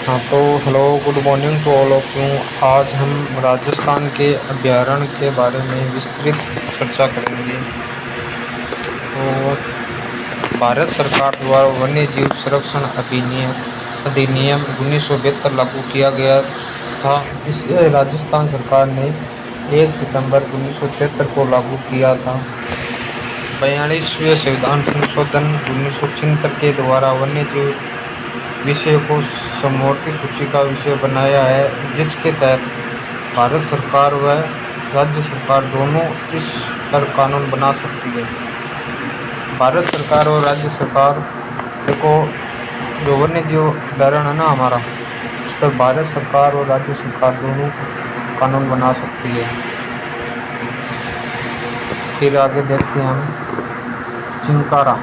हाँ तो hello good morning to all of you. आज हम राजस्थान के अभयारण्य के बारे में विस्तृत चर्चा करेंगे। और भारत सरकार द्वारा वन्य जीव संरक्षण अधिनियम 1972 लागू किया गया था। इसे राजस्थान सरकार ने 1 सितंबर 1973 को लागू किया था। 42वें संविधान संशोधन 1976 के द्वारा वन्य जीव विषय को समवर्ती सूची का विषय बनाया है, जिसके तहत भारत सरकार व राज्य सरकार दोनों इस पर कानून बना सकती है। भारत सरकार और राज्य सरकार देखो, जो वन्य जीव अभयारण्य है ना हमारा, इस पर भारत सरकार और राज्य सरकार दोनों कानून बना सकती है। फिर आगे देखते हैं हम चिंकारा।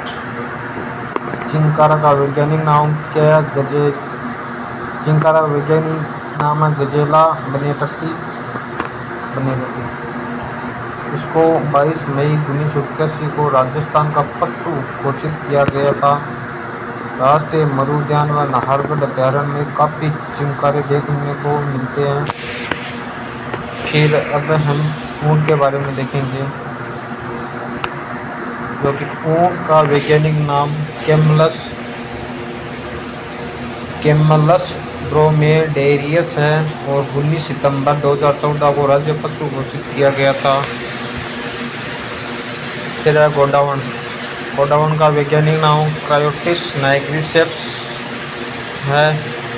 चिंकारा का वैज्ञानिक नाम क्या है? चिंकारा का वैज्ञानिक नाम है गजेला बनेटकी। इसको 22 मई 1981 को राजस्थान का पशु घोषित किया गया था। राष्ट्रीय मरु उद्यान व नाहरगढ़ अभयारण्य में काफ़ी चिंकारे देखने को मिलते हैं। फिर अब हम ऊँट के बारे में देखेंगे, जो कि ऊँट का वैज्ञानिक नाम कैमलस ड्रोमेडेरियस है और 19 सितंबर 2014 को राज्य पशु घोषित किया गया था। फिर है गोंडावन। गोंडावन का वैज्ञानिक नाम क्रायोटिस नाइग्रिसेप्स है।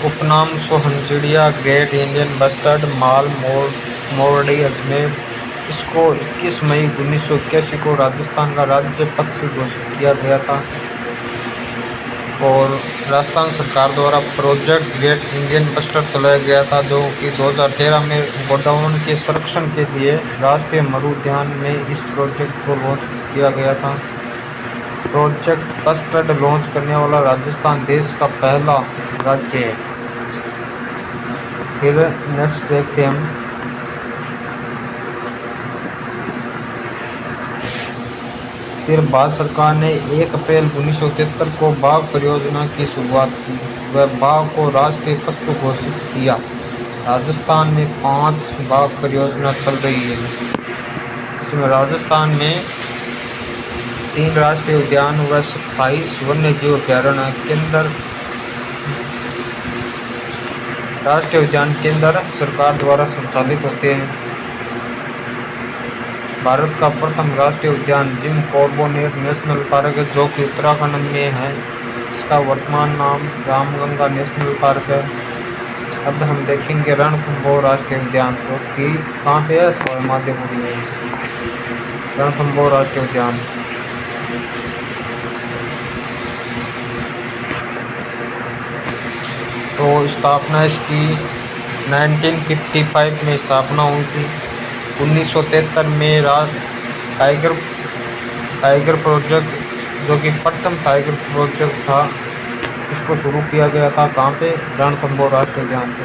उपनाम सोहनचिड़िया, ग्रेट इंडियन बस्टर्ड, माल मोरडी अजमेर। इसको 21 मई 1981 को राजस्थान का राज्य पक्षी घोषित किया गया था। और राजस्थान सरकार द्वारा प्रोजेक्ट ग्रेट इंडियन बस्टर्ड चलाया गया था, जो कि 2013 में गोंडावन के संरक्षण के लिए राष्ट्रीय मरु उद्यान में इस प्रोजेक्ट को लॉन्च किया गया था। प्रोजेक्ट बस्टर्ड लॉन्च करने वाला राजस्थान देश का पहला राज्य है। फिर नेक्स्ट देखते हैं हम फिर भारत सरकार ने 1 अप्रैल 1973 को बाघ परियोजना की शुरुआत की व बाघ को राष्ट्रीय पशु घोषित किया। राजस्थान में 5 बाघ परियोजना चल रही है। इसमें राजस्थान में 3 राष्ट्रीय उद्यान व 27 वन्य जीव अभयारण्य राष्ट्रीय उद्यान केंद्र सरकार द्वारा संचालित होते हैं। भारत का प्रथम राष्ट्रीय उद्यान जिम कॉर्बेट नेशनल पार्क है, जो कि उत्तराखंड में है। इसका वर्तमान नाम रामगंगा नेशनल पार्क है। अब हम देखेंगे रणथंभौर राष्ट्रीय उद्यान, जो कि कहाँ पे है? सवाई माधोपुर में। रणथंभौर राष्ट्रीय उद्यान तो स्थापना इसकी 1955 में स्थापना हुई थी। 1973 में राष्ट्रीय टाइगर प्रोजेक्ट, जो कि प्रथम टाइगर प्रोजेक्ट था, इसको शुरू किया गया था। कहाँ पे? रणथंभौर राष्ट्रीय उद्यान पे।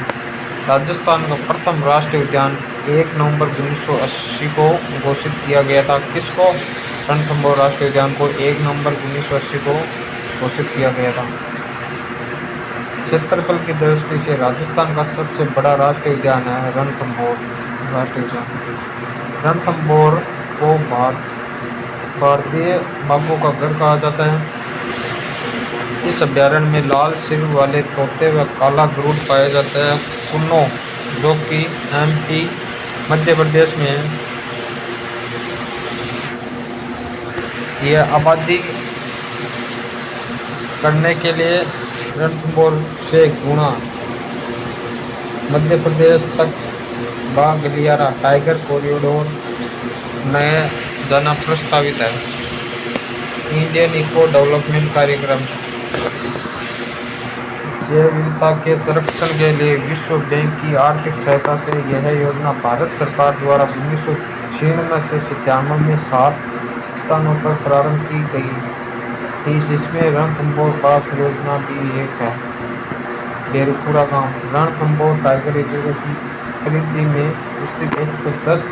राजस्थान का प्रथम राष्ट्रीय उद्यान 1 नवंबर 1980 को घोषित किया गया था। किसको? रणथंभौर राष्ट्रीय उद्यान को 1 नवंबर 1980 को घोषित किया गया था। क्षेत्रफल की दृष्टि से राजस्थान का सबसे बड़ा राष्ट्रीय उद्यान है रणथंभौर राष्ट्रीय उद्यान। रणथंभौर को भारतीय बाघों का घर कहा जाता है। इस अभयारण्य में लाल सिर वाले तोते व काला गरुड़ पाया जाता है। कुन्नो, जो कि MP मध्य प्रदेश में है, यह आबादी करने के लिए रणथंभौर से गुणा मध्य प्रदेश तक बाघ गलियारा टाइगर कॉरिडोर नया जाना प्रस्तावित है। इंडियन इको डेवलपमेंट कार्यक्रम जैव विविधता के संरक्षण के लिए विश्व बैंक की आर्थिक सहायता से यह योजना भारत सरकार द्वारा 1996 से 97 में 7 स्थानों पर प्रारंभ की गई थी, जिसमें रणथंभौर बाघ परियोजना भी एक है। डेरपुरा गांव रणथंभौर टाइगर रिजर्व की परिधि में स्थित 110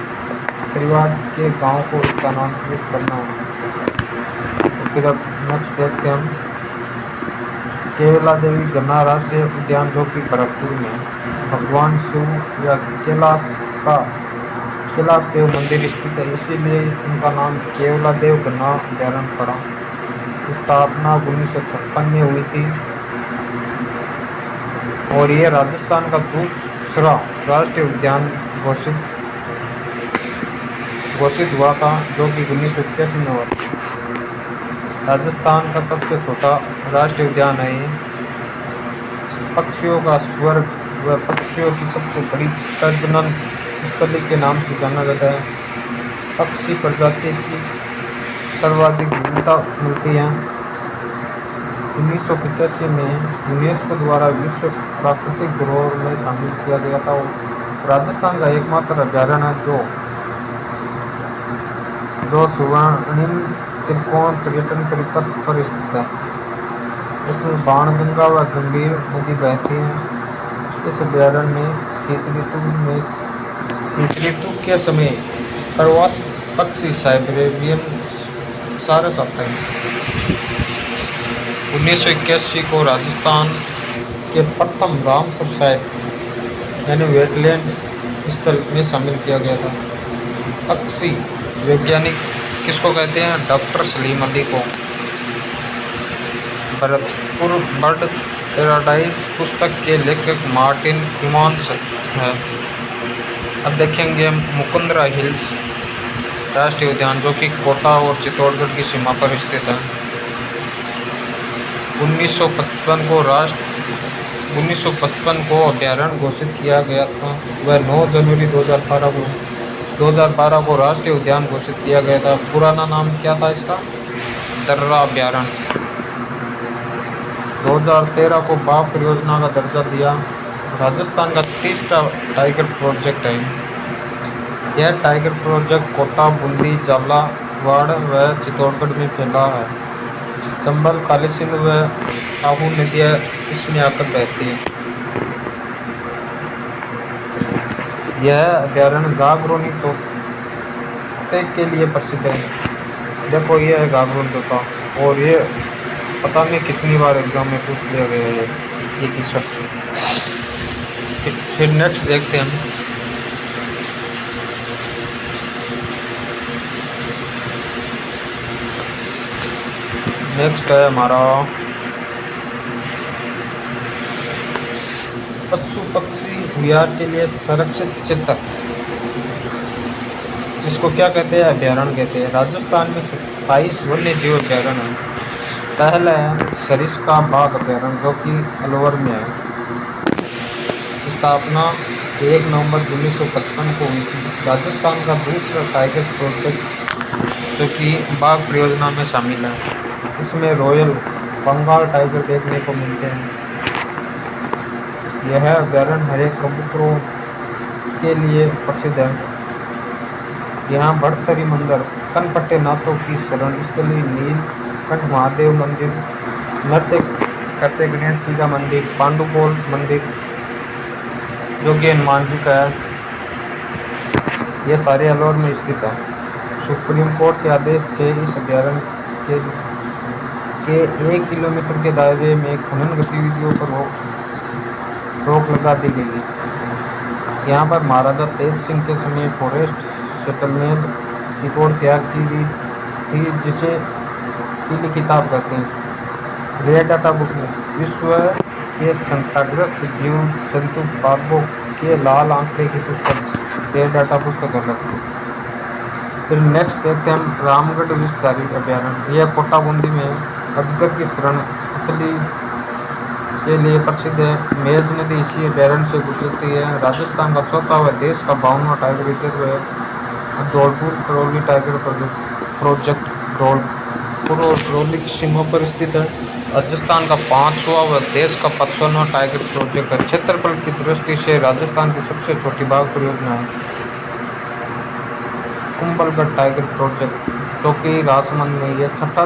परिवार के गांव को स्थानांतरित करना है। फिर अब नेक्स्ट देखते हैं हम केवला देवी गन्ना राष्ट्रीय उद्यान जो कि भरतपुर में है। भगवान शिव या का कैलाश देव मंदिर स्थित है, इसीलिए उनका नाम केवला देव गन्ना अभ्यारण्य पड़ा। स्थापना 1956 में हुई थी और ये राजस्थान का दूसरा राष्ट्रीय उद्यान घोषित हुआ था, जो कि 1981 में हुआ था। राजस्थान का सबसे छोटा राष्ट्रीय उद्यान है ये। पक्षियों का स्वर्ग व पक्षियों की सबसे बड़ी प्रजनन स्थली के नाम से जाना जाता है। पक्षी प्रजाति की सर्वाधिक विविधता मिलती है। 1985 में यूनेस्को द्वारा विश्व प्राकृतिक धरोहर में शामिल किया गया था। राजस्थान का एकमात्र अभ्यारण्य है जो स्वर्णिम त्रिकोण पर्यटन परिपथ पर स्थित है। इसमें बाणगंगा व गंभीर नदी बहती है। इस अभ्यारण्य में शीत ऋतु के समय प्रवासी पक्षी साइबेरियन सारस आते हैं। 1981 को राजस्थान के प्रथम रामसर साइट यानी वेटलैंड स्थल में शामिल किया गया था। पक्षी वैज्ञानिक किसको कहते हैं? डॉक्टर सलीम अली को। भरतपुर बर्ड पैराडाइज पुस्तक के लेखक मार्टिन हिमांश है। अब देखेंगे मुकुंदरा हिल्स राष्ट्रीय उद्यान, जो कि कोटा और चित्तौड़गढ़ की सीमा पर स्थित है। 1955 को अभ्यारण्य घोषित किया गया था। वह 9 जनवरी 2012 को राष्ट्रीय उद्यान घोषित किया गया था। पुराना नाम क्या था इसका? दर्रा अभ्यारण्य। 2013 को बाघ परियोजना का दर्जा दिया। राजस्थान का तीसरा टाइगर प्रोजेक्ट है। यह टाइगर प्रोजेक्ट कोटा, बूंदी, झालावाड़ व चित्तौड़गढ़ में फैला है। चंबल, काली सिंध व आहू नदियाँ इसमें आकर बहती हैं। यह अभ्यारण्य गागरोनी तोते के लिए प्रसिद्ध है। देखो ये है गागरोनी तोता, और ये पता नहीं कितनी बार एग्जाम में पूछ लिया गया है ये तीसरा। फिर नेक्स्ट देखते हैं हम। नेक्स्ट है हमारा पशु पक्षी विहार के लिए संरक्षित क्षेत्र, जिसको क्या कहते हैं? अभ्यारण्य कहते हैं। राजस्थान में 27 वन्य जीव अभ्यारण्य है। पहला है सरिस्का बाघ अभ्यारण्य, जो कि अलवर में है। स्थापना 1 नवंबर 1955 को हुई थी। राजस्थान का दूसरा टाइगर प्रोजेक्ट, जो कि बाघ परियोजना में शामिल है। इसमें रॉयल बंगाल टाइगर देखने को मिलते हैं। यह अभ्यारण्य हरे कबूतरों के लिए प्रसिद्ध है। यहाँ भड़थरी मंदिर, कनपट्टे नाथों की शरण स्थली, नीलकंठ महादेव मंदिर, नृत्य करते गणेश जी का मंदिर, पांडुपोल मंदिर जो कि हनुमान जी का है, ये सारे अलवर में स्थित है। सुप्रीम कोर्ट के आदेश से इस अभ्यारण्य के 1 किलोमीटर के दायरे में खनन गतिविधियों पर रोक लगा दी गई। यहाँ पर महाराजा तेज सिंह के समय फॉरेस्ट सेटलमेंट रिपोर्ट तैयार की गई थी, जिसे पीली किताब कहते हैं। रेड डाटा बुक में विश्व के संकटग्रस्त जीव जंतु बाघों के लाल आंकड़े की पुस्तक रेड डाटा पुस्तक अलग। फिर नेक्स्ट देखते हैं हम रामगढ़ विस्तारित अभ्यारण्य। यह कोटा बूंदी में अजगर की शरण स्थली के लिए प्रसिद्ध है। मेज नदी इसी अभ्यारण्य से गुजरती है। राजस्थान का चौथा व देश का 52वां टाइगर रिजर्व है। धौलपुर करौली टाइगर प्रोजेक्ट धौलपुर और करौली की सीमा पर स्थित है। राजस्थान का 5वां व देश का 55वां टाइगर प्रोजेक्ट है। क्षेत्रफल की दृष्टि से राजस्थान की सबसे छोटी बाघ परियोजना है कुंभलगढ़ टाइगर प्रोजेक्ट, जो कि राजसमंद में यह 6ठा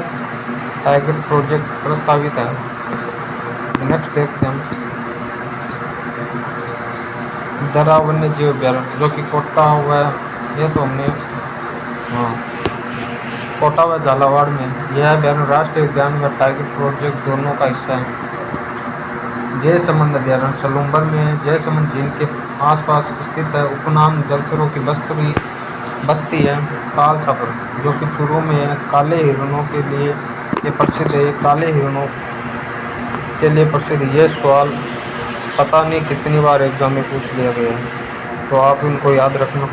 टाइगर प्रोजेक्ट प्रस्तावित है। नेक्स्ट देखते हैं हम दर्रा वन्य जीव अभ्यारण्य, जो कि कोटा हुआ है। ये तो हमने कोटा व झालावाड़ में। यह अभ्यारण्य राष्ट्रीय उद्यान व टाइगर प्रोजेक्ट दोनों का हिस्सा है। जयसमंद अभयारण्य सलूम्बर में है। जयसमंद झील के आसपास स्थित है। उपनाम जलचरों की बस्ती है। ताल छपर जो कि चूरू में है। काले हिरणों के लिए ये प्रसिद्ध है। काले हिरणों के लिए प्रसिद्ध ये सवाल पता नहीं कितनी बार एग्जाम में पूछ लिया गया है, तो आप इनको याद रखना।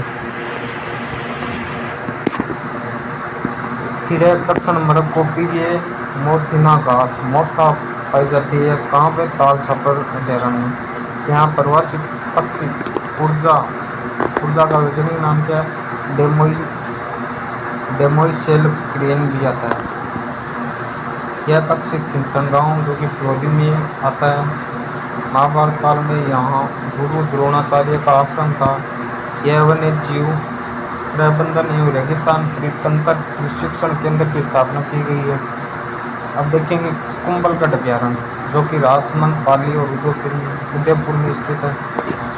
फिर है कृष्ण मृग को पीलिए मोथिना घास मोटा पाई जाती है। कहाँ पे? ताल छपर अभयारण्य में। यहाँ प्रवासी पक्षी ऊर्जा ऊर्जा का वैज्ञानिक नाम क्या है? डेमोइसेल क्रेन भी आता है। यह पक्षी किंसन गाँव जो कि फिरोदी में आता है। महाभारत काल में यहाँ गुरु द्रोणाचार्य का आश्रम था। यह वन्य जीव प्रबंधन एवं रेगिस्तान तंत्र प्रशिक्षण केंद्र की स्थापना की गई है। अब देखेंगे कुंभलगढ़ अभयारण्य जो कि राजसमंद, पाली और उदयपुर में स्थित है।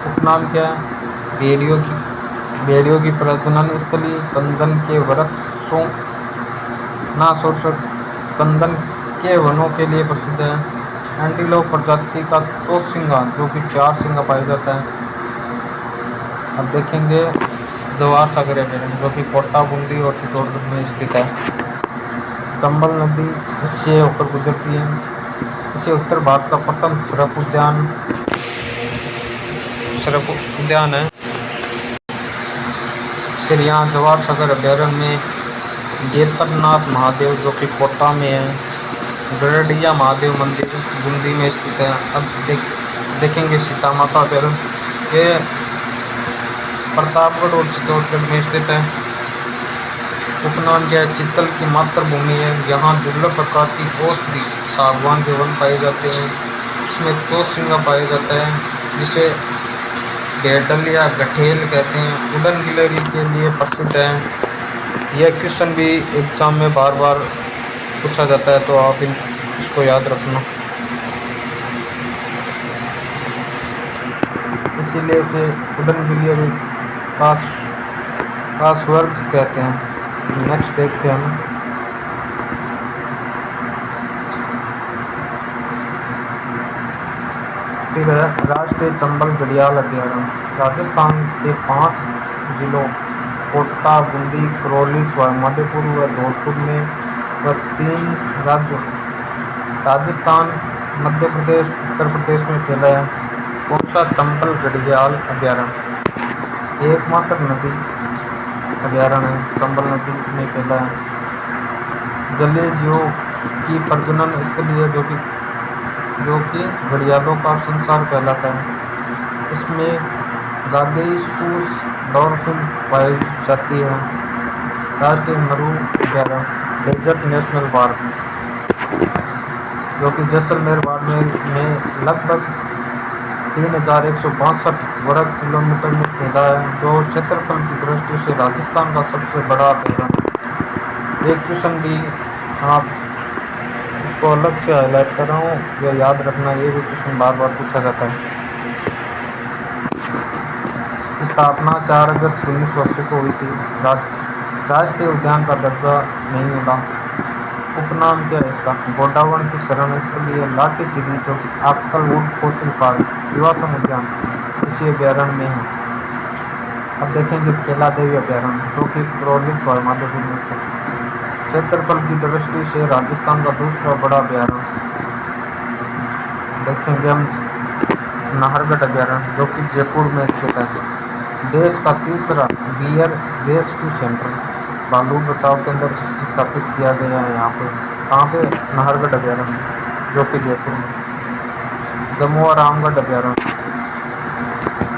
उपनाम क्या है? भेड़ियों की प्रजनन स्थली। चंदन के वृक्षों चंदन के वनों के लिए प्रसिद्ध है। एंटीलोप प्रजाति का चौसिंगा जो कि 4 सिंगा पाया जाता है। अब देखेंगे जवाहर सागर अभयारण्य जो कि कोटा, बूंदी और चित्तौड़गढ़ में स्थित है। चंबल नदी इससे होकर गुजरती है। इसे उत्तर भारत का प्रथम सड़क उद्यान है। फिर यहाँ जवाहर सागर अभयारण्य में गेतरनाथ महादेव जो कि कोटा में है। गरडिया महादेव मंदिर बूंदी में स्थित है। अब देखेंगे सीता माता अभयारण्य। ये प्रतापगढ़ और चित्तौड़गढ़ में स्थित है। उपनाम क्या है? चित्तल की मातृभूमि है। यहाँ दुर्लभ प्रकार की औषधि सागवान के वन पाए जाते हैं। इसमें तोशिंगा पाया जाता है जिसे भेड़ल या गठेल कहते हैं। उड़न गिलहरी के लिए प्रसिद्ध है। यह क्वेश्चन भी एग्जाम में बार बार पूछा जाता है, तो आप इसको याद रखना। इसीलिए इसे उड़न गिलहरी का स्वर्ग कहते हैं। नेक्स्ट देखते हैं हम। फिर है राष्ट्रीय चंबल घड़ियाल अभयारण्य। राजस्थान के 5 जिलों कोटा, बूंदी, करौली, सवाईमाधोपुर व धौलपुर में व 3 राज्यों राजस्थान, मध्य प्रदेश, उत्तर प्रदेश में फैला है। कौन सा? चंबल घड़ियाल अभयारण्य एकमात्र नदी अभयारण्य है। चंबल नदी में फैला है। जलीय जीवों की प्रजनन स्थली है जो कि घड़ियालों का संसार कहलाता है। इसमें गागेसूस डॉल्फिन पाई जाती है। राष्ट्रीय मरु अभयारण्य डेजर्ट नेशनल पार्क जो कि जैसलमेर बाड़मेर में लगभग 3162 वर्ग किलोमीटर में फैला है, जो क्षेत्रफल की दृष्टि से राजस्थान का सबसे बड़ा अभयारण्य। एक क्वेश्चन भी आप इसको अलग से हाईलाइट कर रहा हूँ, यह याद रखना। ये भी क्वेश्चन बार बार पूछा जाता है। स्थापना 4 अगस्त 1980 को हुई थी। राष्ट्रीय उद्यान का दर्जा नहीं मिला। उपनाम क्या है इसका? गोडावण की शरण स्थली है। लाठी सीधी जो कि अक्कलवुड फॉसिल पार्क जीवाश्म उद्यान इसी अभयारण्य में है। अब देखेंगे केला देवी अभयारण्य जो कि करौली, सवाईमाधोपुर में है। क्षेत्रफल की दृष्टि से राजस्थान का दूसरा बड़ा अभयारण्य। देखेंगे हम नाहरगढ़ अभयारण्य जो कि जयपुर में स्थित है। देश का तीसरा बियर रेस्क्यू सेंटर भालू बचाव केंद्र स्थापित किया गया है यहाँ पे। कहाँ पे? नाहरगढ़ अभयारण्य जो कि जयपुर में। जम्मू और रामगढ़ अभयारण्य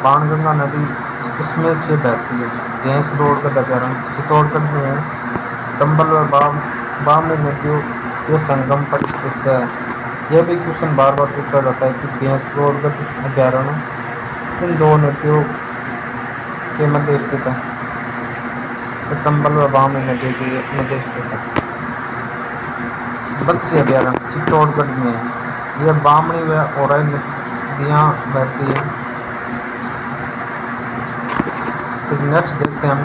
बाणगंगा नदी इसमें से बहती है। भैंस रोडगढ़ अभयारण्य चित्तौड़गढ़ में है। चंबल व बामनी नदियों के संगम पर स्थित है। यह भी क्वेश्चन बार बार पूछा जाता है कि भैंस रोडगढ़ अभयारण्य इन 2 नदियों के मध्य स्थित है। चंबल व बामनी नदी के मध्य स्थित है। बस्सी अभयारण्य चित्तौड़गढ़ में है। यह बामनी व औराई नदियाँ बहती है। फिर नेक्स्ट देखते हैं हम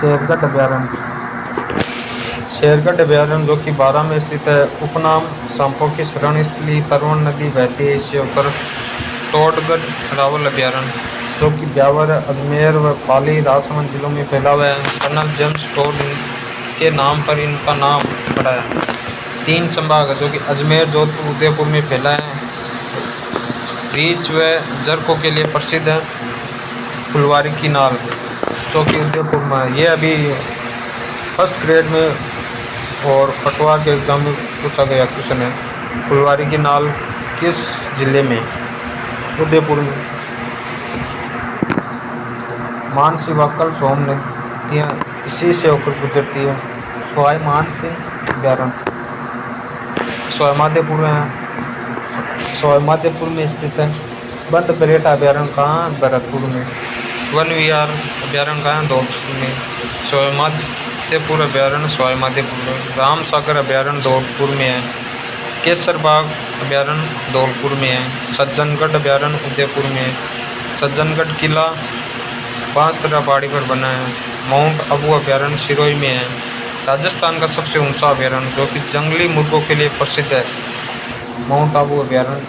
शेरगढ़ अभयारण्य। शेरगढ़ अभयारण्य जो कि बारां में स्थित है। उपनाम सांपों की शरण स्थली, परवन नदी बहती है इससे होकर। टोडगढ़ रावल अभयारण्य जो कि ब्यावर, अजमेर व पाली राजसमंद जिलों में फैला हुआ है। कर्नल जेम्स टोड के नाम पर इनका नाम पड़ा है। 3 संभाग जो कि अजमेर, जोधपुर, उदयपुर में फैला है। रीछ व जरकों के लिए प्रसिद्ध है। फुलवारी की नाल जो कि उदयपुर में है। ये अभी फर्स्ट ग्रेड में और पटवार के एग्जाम में पूछा गया क्वेश्चन है। फुलवारी की नाल किस जिले में? उदयपुर में। मानसी वाकल सोम नदियाँ इसी से होकर गुजरती है। सवाई मानसिंह अभयारण्य सवाईमाधोपुर में सवाईमाधोपुर में स्थित है। बंद बरेटा अभयारण्य कहाँ? भरतपुर में। वन विहार अभयारण्य कहाँ? धौलपुर में। सवाईमाधोपुर अभयारण्य सवाईमाधोपुर में। राम सागर अभयारण्य धौलपुर में है। केसर बाग अभयारण्य धौलपुर में है। सज्जनगढ़ अभयारण्य उदयपुर में है। सज्जनगढ़ किला 5 तरह पहाड़ी पर बना है। माउंट आबू अभयारण्य सिरोही में है। राजस्थान का सबसे ऊंचा अभयारण्य जो कि जंगली मुर्गों के लिए प्रसिद्ध है, माउंट आबू अभयारण्य।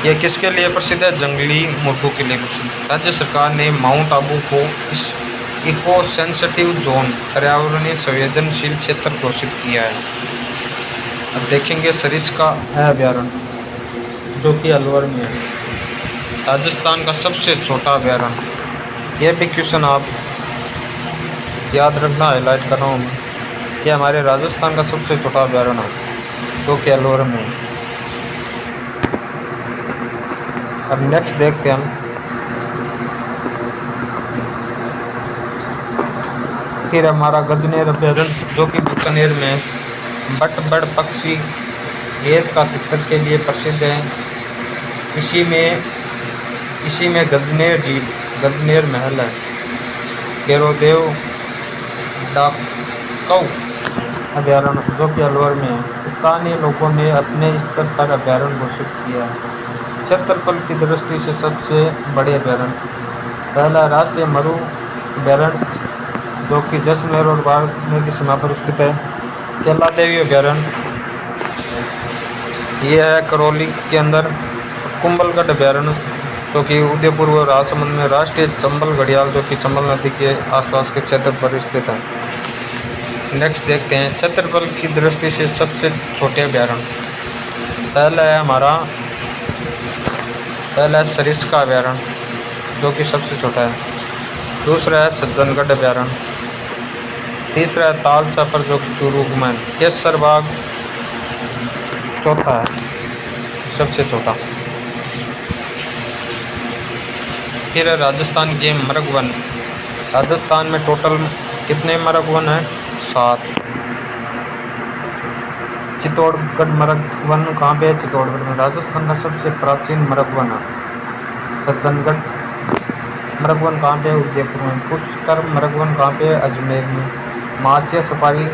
यह किसके लिए प्रसिद्ध है? जंगली मुर्गों के लिए प्रसिद्ध। राज्य सरकार ने माउंट आबू को इस इको सेंसिटिव जोन, पर्यावरणीय संवेदनशील क्षेत्र घोषित किया है। अब देखेंगे सरिस्का है अभयारण्य जो कि अलवर में है। राजस्थान का सबसे छोटा अभयारण्य। यह भी क्वेश्चन आप याद रखना, हाईलाइट कर रहा हूँ मैं। यह हमारे राजस्थान का सबसे छोटा अभयारण्य है जो कि अलवर में है। अब नेक्स्ट देखते हैं हम। फिर हमारा गजनेर अभयारण्य जो कि बीकानेर में है। बड़ पक्षी रेत का तितर के लिए प्रसिद्ध है। इसी में गजनेर झील, गजनेर महल है। केरोदेव डाकऊ अभयारण्य जो कि अलवर में है। स्थानीय लोगों ने अपने स्तर पर अभयारण्य घोषित किया है। क्षेत्रफल की दृष्टि से सबसे बड़े अभयारण्य। पहला राष्ट्रीय मरु अभयारण्य जो कि जैसलमेर और बाड़मेर की सीमा पर स्थित है। केला देवी अभयारण्य यह है करौली के अंदर। कुंभलगढ़ अभयारण्य जो कि उदयपुर और राजसमंद में। राष्ट्रीय चंबल घड़ियाल जो कि चंबल नदी के आसपास के क्षेत्र पर स्थित है। नेक्स्ट देखते हैं क्षेत्रफल की दृष्टि से सबसे छोटे अभयारण्य। पहला है सरिस्का अभयारण्य जो कि सबसे छोटा है। दूसरा है सज्जनगढ़ अभयारण्य। तीसरा है ताल छापर जो कि चूरू में है। केसर बाग चौथा है, सबसे छोटा। फिर है राजस्थान के मरग वन। राजस्थान में टोटल कितने मरग वन हैं? 7। चित्तौड़गढ़ मरग वन कहाँ पे है? चित्तौड़गढ़ में। राजस्थान का सबसे प्राचीन मरग वन है सज्जनगढ़। मरग वन कहाँ पे है? उदयपुर में। पुष्कर मरग वन कहाँ पे है? अजमेर में। माचिया सफारी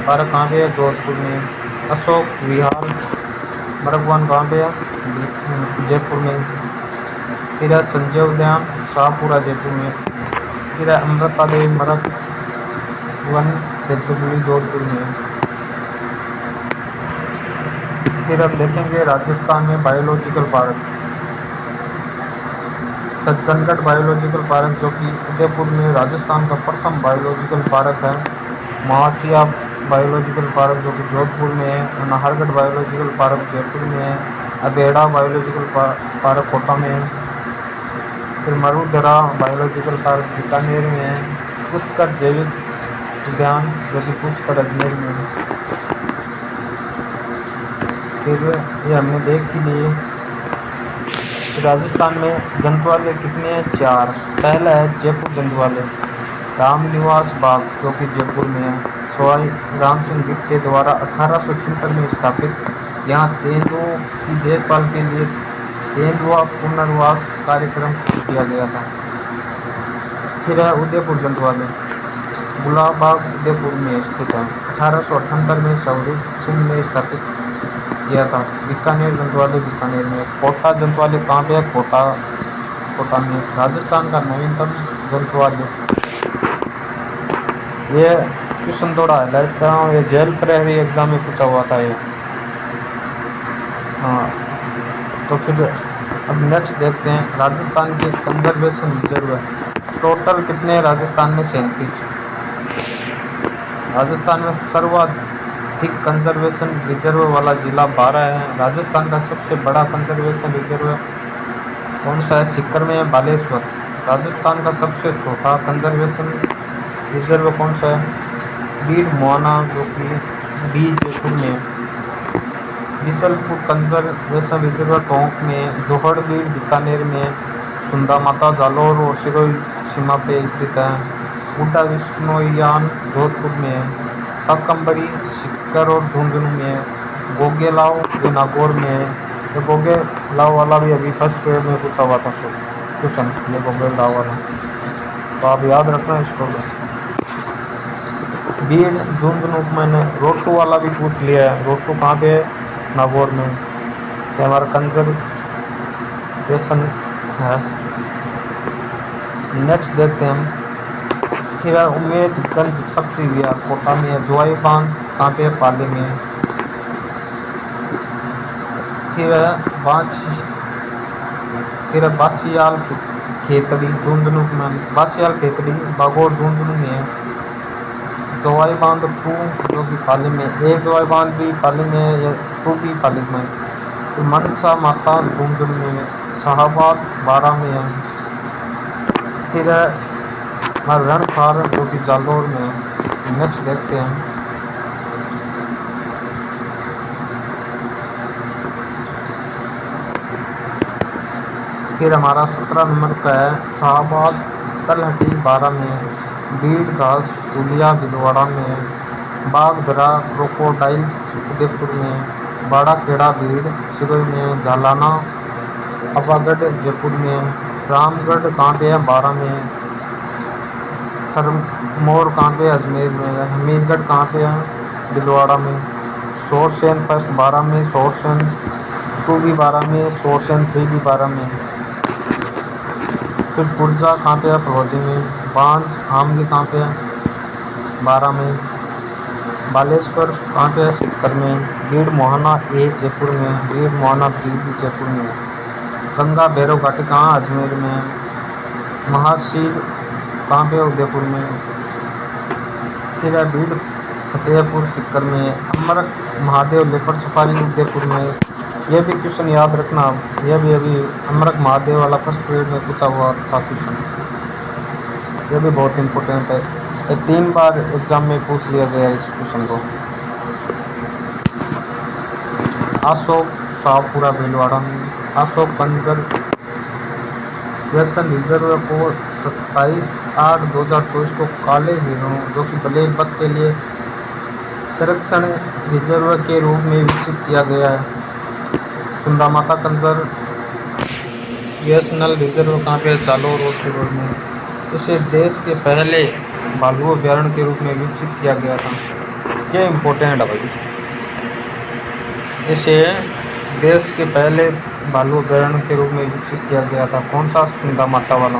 पार्क कहाँ पे है? जोधपुर में। अशोक विहार मरग वन कहाँ पे है? जयपुर में। फिर है संजय उद्यान शाहपुरा जयपुर में। फिर है अमृता देवी मरग वन तेजपुरी जोधपुर में। फिर अब देखेंगे राजस्थान में biological park. Sajjangarh biological park जो कि उदयपुर में राजस्थान का प्रथम बायोलॉजिकल पार्क है। माचिया बायोलॉजिकल पार्क जो कि जोधपुर में है। नाहरगढ़ बायोलॉजिकल पार्क जयपुर में है। अबेड़ा बायोलॉजिकल पार्क कोटा में है। फिर मरुधरा बायोलॉजिकल पार्क बीकानेर में है। पुष्कर जैविक उद्यान जो कि पुष्कर अजमेर में है। फिर ये हमने देख ही लिए। राजस्थान में जंतुआलय कितने हैं? 4। पहला है जयपुर जंतुआलय। रामनिवास बाग जो कि जयपुर में है। सवाई राम सिंह के द्वारा 1876 में स्थापित। यहाँ तेंदुओं की देखभाल के लिए तेंदुआ पुनर्वास कार्यक्रम शुरू किया गया था। फिर है उदयपुर जंतुआलय। गुलाबाग उदयपुर में स्थित है। 1878 में स्वरूप सिंह ने स्थापित किया था। बीकानेर जंतुआलय बीकानेर में। कोटा जंतुआलय कहाँ पे है? कोटा में। राजस्थान का नवीनतम जंतुआलय। ये क्वेश्चन थोड़ा हाईलाइट कर रहा हूँ, ये जेल प्रहरी एग्जाम में पूछा हुआ था ये। हाँ, तो फिर अब नेक्स्ट देखते हैं राजस्थान के कंजर्वेशन रिजर्व टोटल कितने हैं राजस्थान में? 37। राजस्थान में सर्वाधिक कंजर्वेशन रिजर्व वाला जिला 12 है। राजस्थान का सबसे बड़ा कंजर्वेशन रिजर्व कौन सा है? सीकर में है, बालेश्वर। राजस्थान का सबसे छोटा कंजर्वेशन रिजर्व कौन सा है? बीड़ मोहाना, जो कि बी जयपुर में है। बिसलपुर कंजर्वेशन रिजर्व टोंक में, जोहड़बीड़ बीकानेर में, सुंदा माता जालौर और सिरोही सीमा पे स्थित है। बूटा विश्नोयान जोधपुर में है। शाकंभरी सीकर और झुंझुनू में है। गोगेलाव ये नागौर में है। ये गोगेलाव वाला भी अभी फर्स्ट पीरियड में पूछा हुआ था क्वेश्चन, ये गोगेलाव वाला, तो आप याद रखना इसको। बीड़ झुंझुनू मैंने रोटू वाला भी पूछ लिया है। रोटू कहाँ पे है? नागौर में। ये हमारा कंजर्वेशन है। नेक्स्ट देखते हैं हम, फिर उम्मेदगंज पक्षी विहार कोटा में है। जोई बांध कहाँ पे है? पाली में है। फिर बासियाल खेतड़ी झुंझुनू में, बासियाल खेतड़ी बागोर झुंझुनू में है। जोई बांध 2 जो कि पाली में, एक जोई बांध भी पाली में है, या 2 भी पाली में। तो मनसा माता झुंझुनू में, शाहबाद 12 में है। फिर रणखार जो कि जालौर में है। नेक्स्ट देखते हैं, फिर हमारा 17 नंबर का है शाहबाद तलहटी 12 में है। बीड़ घास पुलिया भिलवाड़ा में है। बागधरा क्रोकोडाइल्स उदयपुर में है। बाड़ा खेड़ा भीड़ सिरोही में है। झालाना अबागढ़ जयपुर में है। रामगढ़ कहाँ पे है? 12 में है। खरमोर कहाँ पे? अजमेर में है। हमीरगढ़ कहाँ पे है? भिलवाड़ा में। शोरसेन फर्स्ट 12 में, शोरसेन 2 भी 12 में, शोरसेन 3 भी 12 में। फिर पुरजा कहाँ पे है? फरवरी में। बांझ आमली कहाँ पे है? 12 में। बालेश्वर कहाँ पे है? सीकर में। बीड़ मोहाना ए जयपुर में। बीड़ मोहाना बी भी जयपुर में है। गंगा भैरव घाटी कहाँ? अजमेर में। महाशील कहाँ पे? उदयपुर में। फिर बीड़ फतेहपुर सीकर में। अमरक महादेव लेपर्ड सफारी उदयपुर में। यह भी क्वेश्चन याद रखना, यह भी अभी अमरक महादेव वाला फर्स्ट पीरियड में पूछा हुआ था क्वेश्चन, यह भी बहुत इंपॉर्टेंट है। ये 3 बार एग्जाम में पूछ लिया गया इस क्वेश्चन को। अशोक शाहपुरा भीलवाड़ा में। अशोक कंजर्वेशन रिजर्व को 27/8/2024 को काले हिरणों जो कि ब्लैक बक के लिए संरक्षण रिजर्व के रूप में विकसित किया गया है। सुंदा माता कंजर्वेशनल रिजर्व कहाँ पे? जालौर और सिरोही में। इसे देश के पहले भालू अभ्यारण्य के रूप में विकसित किया गया था। ये इम्पोर्टेंट है भाई, इसे देश के पहले भालू अभ्यारण्य के रूप में विकसित किया गया था। कौन सा? सुंदा माता वाला।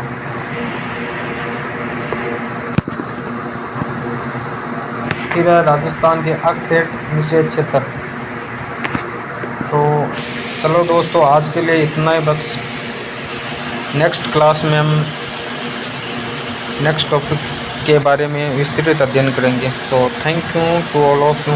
फिर है राजस्थान के अर्थेट निषेध क्षेत्र। तो चलो दोस्तों, आज के लिए इतना ही बस। नेक्स्ट क्लास में हम नेक्स्ट टॉपिक के बारे में विस्तृत अध्ययन करेंगे। तो thank you to all of you.